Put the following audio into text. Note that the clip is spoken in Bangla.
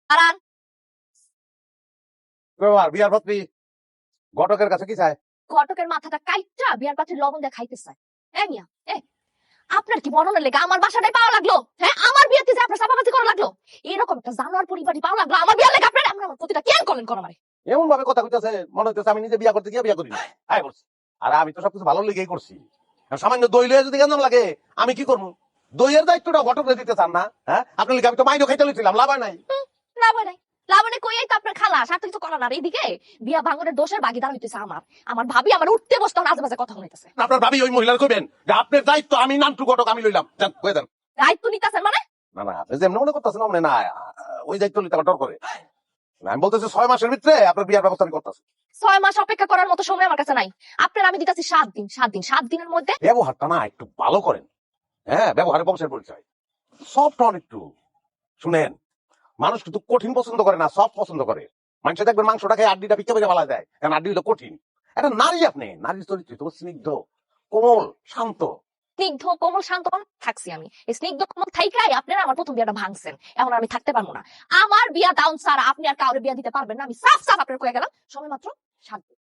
দাঁড়ান। বিয়ার পাত্রী ঘটকের কাছে কি চায়? ঘটকের মাথাটা কাইটটা বিয়ার পাত্রী লবণ দিয়ে খাইতেছে। মিয়া আপনার কি মরণের লেগে আমার বাসাটাই পাওয়া লাগলো? হ্যাঁ, আমার বিয়েতে যে আপনার চাপাবাজি করা লাগলো, এরকম একটা জানোয়ার পরিবারই পাওয়া লাগলো আমার বিয়ার লেগে? আপনার আমার প্রতিটা কেন করলেন কোন আমারে? এমন ভাবে কথা কইতাছে মনে হইতেছে আমি নিজে বিয়া করতে গিয়ে বিয়া করি না। আয় বলছি, আর আমি তো সবকিছু ভালো লেগেই করছি। সামান্য দই লয়ে যদি গেলাম লাগে আমি কি করবো? দইয়ের দায়িত্বটা ঘটকরে দিতে চান না? হ্যাঁ, আপনার লিগে আমি তো মাইরও খাইতে লইছিলাম, লাভ হয় নাই। লাভ হয় নাই, লাভ হয় নাই কইয়াই তো আপনার খালা সাথে কিছু করার আর এইদিকে বিয়া ভাঙনের দোষের ভাগিদার হইতেছে আমার ভাবি আমার উঠতে বসতে আজে বাজে কথা হইতেছে। আপনার ভাবি ওই মহিলার কইবেন যে আপনার দায়িত্ব আমি নান্টু ঘটক আমি লইলাম, যান কয়ে দেন। দায়িত্ব নিতেছেন মানে? না না, আপনি যেমন মনে করতেছেন মনে না, ওই দায়িত্ব নিতে আমার ডর করে। আমি বলতেছি 6 মাসের ভিতরে আপনার বিয়ার ব্যবস্থা আমি করতেছি। 6 মাস অপেক্ষা করার মতো সময় আমার কাছে নাই। আপনার আমি দিতেছি 7 দিন। 7 দিনের মধ্যে ব্যবহারটা না একটু ভালো করেন। হ্যাঁ, ব্যবহারে বংশের পরিচয়। সফট হন একটু। শুনেন, মানুষ কিন্তু কঠিন পছন্দ করে না, সফট পছন্দ করে। মানুষ দেখবেন মাংসটাকে আড্ডিটা পিঠা পেরে বলা যায়, কারণ আড্ডি হলো কঠিন। একটা নারী, আপনি নারীর চরিত্র তো স্নিগ্ধ, কোমল, শান্ত। স্নিগ্ধ কোমল শান্ত থাকছি আমি। এই স্নিগ্ধ কোমল থাইকাই আপনারা আমার প্রথম বিয়াটা ভাঙছেন। এখন আমি থাকতে পারবো না। আমার বিয়া ডাউন স্যার, আপনি আর কাউরে বিয়া দিতে পারবেন না। আমি সাফ সাফ আপনার কয়ে গেলাম, সময় মাত্র 7 দিন।